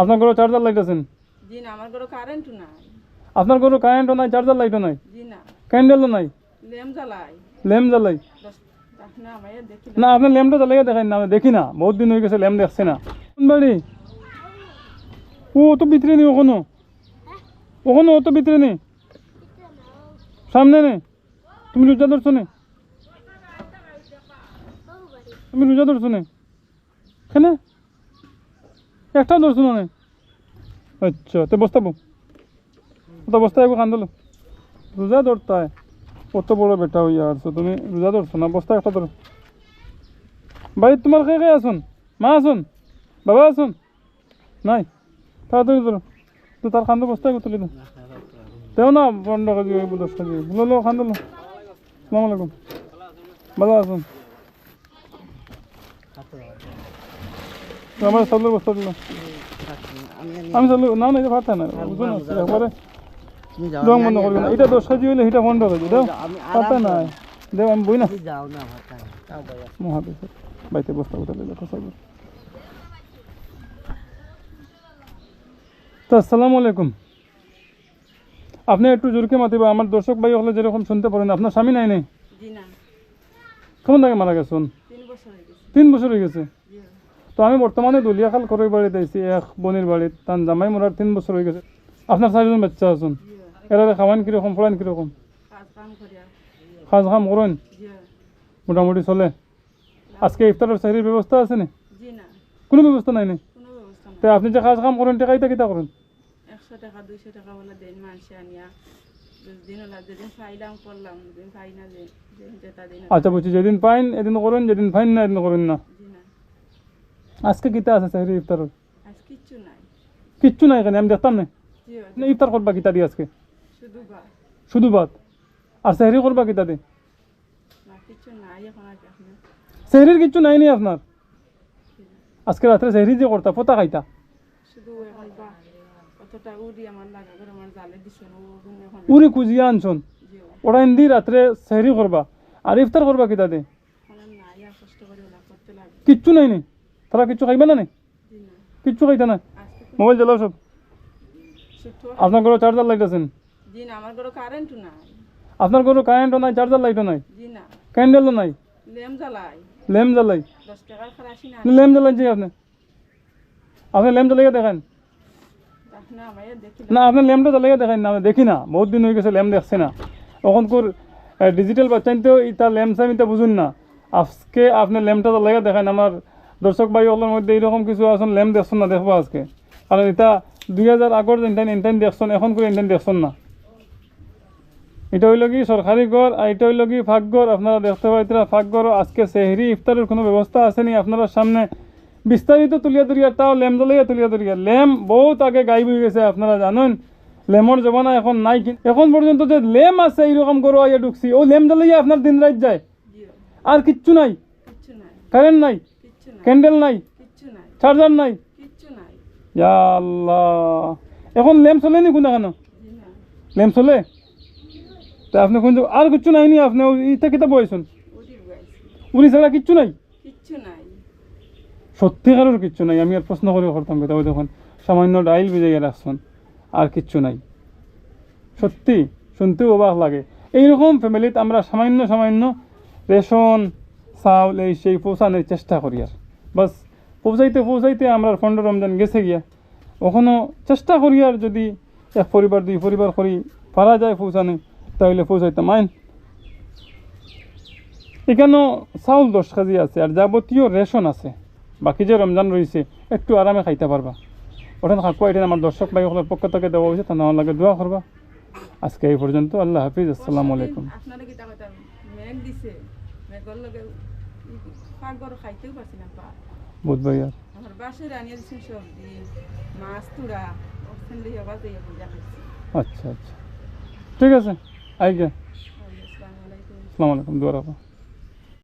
আপনার ঘরে charger light আছেন? জি না, আমার ঘরে কারেন্টও নাই। আপনার ঘরে কারেন্টও নাই, চার্জার লাইটও নাই, জি না, ক্যান্ডেলও নাই? ল্যাম্প জ্বালাই। ল্যাম্প জ্বালাই না ভাইয়া দেখি না? আপনার ল্যাম্পটা জ্বালাইয়া দেখাই না, আমি দেখি না, বহুত দিন হয়ে গেছে ল্যাম্প দেখছে না। কোন বাড়ি? ও তো ভিতরে নেই, ওখানো ওখানো, ও তো ভিতরে নেই, সামনে নেই। তুমি রোজা ধরছো নে? তুমি রোজা ধরছো নে? এখানে একটা ধরছো না? আচ্ছা, তো বস্তাবো তো বস্তা একটু কান্দলো, রোজা ধরতা হয় কত বড় বেটা হইয়া আসছো তুমি, রোজা ধরছো না? বস্তা একটা ধরো। বাড়ির তোমার কে কে আসুন? মা আসুন, বাবা আসুন? নাই? তাড়াতাড়ি ধরো তো, তার খান্দ বস্তা একটু তুলে দাও। তেও না 15 কেজি 10 কেজি লো খান্দলো। আসসালামু আলাইকুম, ভালো আসুন? আমার চালের বস্তা দিলাম আমি, চালু না না, এটা ফাটা না, বুঝো না একবারে রং বন্ধ করবি না। এটা 10 কেজি হইলে এটা 15 কেজি দাও, ফাটা না দেও, আমি বই না মহাদেশ বাইতে বস্তা উঠে দিলে তো সব। তো আসসালামু আলাইকুম, আপনি একটু জোরকে মাতিবা, আমার দর্শক ভাই হলে যেরকম শুনতে পারেন। আপনার স্বামী নাই? নেই? জি না, কেমন থেকে মারা গেছেন? 3 বছর হয়ে গেছে। 3 বছর হয়ে গেছে। জি। তো আমি বর্তমানে দলিয়াখাল করে বাড়িতে আইছি, এক বোনের বাড়িতে, তার জামাই মরার 3 বছর হয়ে গেছে। আপনার 4জন বাচ্চা আছেন, এরা খাওয়ান কিরকম, পড়ান কিরকম? কাজ কাম করিয়া। কাজ কাম করেন? জি। মোটামুটি চলে? আজকে ইফতারের সাহির ব্যবস্থা আছে না? জি না, কোনো ব্যবস্থা নাই? কোনো ব্যবস্থা তো নাই। আপনি যে কাজ কাম করেন, টাকাইতা কিতা করেন? 100 টাকা 200 টাকা বলে দেন মানুষে আনিয়া, দিন হলা যেদিন পাইলাম করলাম, যেদিন পাই না যেটা দিন। আচ্ছা বুঝছি, যেদিন পাইন এদিন করেন, যেদিন পাইন না এদিন করেন না। জি না, আজকে কিতা আছে সাহির ইফতারের? আজ কিচ্ছু নাই। কিচ্ছু নাই এখানে, আমি দেখতাম না। জি, ইফতার করবা কিতা দিয়ে আজকে? শুধু ভাত। শুধু ভাত? আর সেহরি করবা কিতা দিয়ে? না, কিচ্ছু নাই এখন আর কি। সেহরির কিচ্ছু নাই নি আপনার? আজকে রাত্রে সেহরি যে করতা পোতা খাইতা? শুধু এখন বা কতটা উড়ি আমার লাগা করে আমার জালে দিছো না, ও এখন। উড়ি কুজিয়া আনছন, জি, ওরা ইন্দি রাত্রে সেহরি করবা, আর ইফতার করবা কিতা দিয়ে? এখন নাই, আর কষ্ট করে ওলা করতে লাগে। কিচ্ছু নাই নি? তারা কিচ্ছু খাইবা না? জি না, কিচ্ছু খাইতা না? আজকে মোবাইল জ্বালাও সব। ছোট। আপনার ঘরে চার্জার লাইট আছেন? জি না, আমার ঘরে কারেন্টও নাই। আপনার ঘরে কারেন্টও নাই, চার্জার লাইটও নাই, জি না, ক্যান্ডেলও নাই? ল্যাম্প জ্বালাই। ল্যাম্প জ্বালাই? 10 টাকার খারাসি না। ল্যাম্প জ্বালাইছি আপনি? আপনি ল্যাম্প জ্বালাইয়া দেখান না ভাইয়া দেখি না, আপনার ল্যাম্পটা জ্বালাইয়া দেখান না, আমি দেখি না, বহুত দিন হয়ে গেছে ল্যাম্প দেখছে না। ওখানকার ডিজিটাল বাচ্চাইতেও ইতা ল্যাম্প সামিতে বুঝুন না। আজকে আপনি ল্যাম্পটা জ্বালাইয়া দেখান, আমার দর্শক ভাই ওগুলোর মধ্যে এইরকম কিছু আসুন ল্যাম্প দেখছেন না, দেখবো আজকে। কারণ এটা 2000 আগর ইন্টাইন দেখছেন, এখন করে ইন্টাইন দেখছেন না। এটা হইল কি সরকারি ঘর, আর এটা হইল কি ফাঁকঘর। আপনারা দেখতে পাইতেরা ফাঁকঘর। আজকে সেহরি ইফতারের কোনো ব্যবস্থা আসেনি আপনারা সামনে বিস্তারিত তুলিয়া ধরিয়া, তাও ল্যাম্প জ্বালাইয়া তুলিয়া ধরিয়া। ল্যাম্প বহুত আগে গাইব হয়ে গেছে, আপনারা জানেন ল্যাম্পর জমানা এখন নাই। এখন পর্যন্ত যে ল্যাম্প আছে এইরকম গরু আইয়া ঢুকছি, ও ল্যাম্প জ্বালাইয়া আপনার দিন রাত যায়, আর কিচ্ছু নাই। কিচ্ছু নাই, কারেন্ট নাই, কিচ্ছু নাই, ক্যান্ডেল নাই, কিচ্ছু নাই, চার্জার নাই। কিচ্ছু নাই। ইয়া আল্লাহ, এখন ল্যাম্প চলে নি? কোন দেখানো জি না, ল্যাম্প চলে? তা আপনি কোন আর কিচ্ছু নাই নি? আপনি ইটা কিতা বইছেন? ওদির গাইছি। উনি ছাড়া কিচ্ছু নাই? কিচ্ছু নাই। সত্যিকারের কিচ্ছু নাই? আমি আর প্রশ্ন করে করতাম কথা, ওই দেখুন সামান্য ডাইল ভিজাইয়া রাখছেন, আর কিচ্ছু নাই। সত্যি শুনতেও অবাক লাগে। এইরকম ফ্যামিলিতে আমরা সামান্য রেশন চাউল এই সেই পৌঁছানোর চেষ্টা করি, আর বাস পৌঁছাইতে আমরা 15 রমজান গেছে গিয়া, ওখানেও চেষ্টা করি, আর যদি 1 পরিবার 2 পরিবার করি পারা যায় পৌঁছানো, তাহলে পৌঁছাইতে মাইন। এখানেও চাউল 10 কেজি আছে, আর যাবতীয় রেশন আছে। বাকি যে রমজান রয়েছে একটু আরামে খাইতে পারবা। ওখানে খাকুয়া, এটা আমার দর্শক ভাই সকলের পক্ষ থেকে দেওয়া হয়েছে, তা আমার লাগে দোয়া করবা। আজকে এই পর্যন্ত, আল্লাহ হাফিজ, আসসালামু আলাইকুম। আপনারা কি টাকা মেঘ দিছে, মেঘর লগে পাকঘর খাইতেও পারছি না পা। বুধবার আর আমার বাসায় রানিয়ে দিচ্ছেন সবজি, মাছ তুরা, ওখান দিয়ে আবার দিয়ে পূজা খাইছি। আচ্ছা, ঠিক আছে, আই গে। আসসালামু আলাইকুম। আসসালামু আলাইকুম, দোয়া রাখো।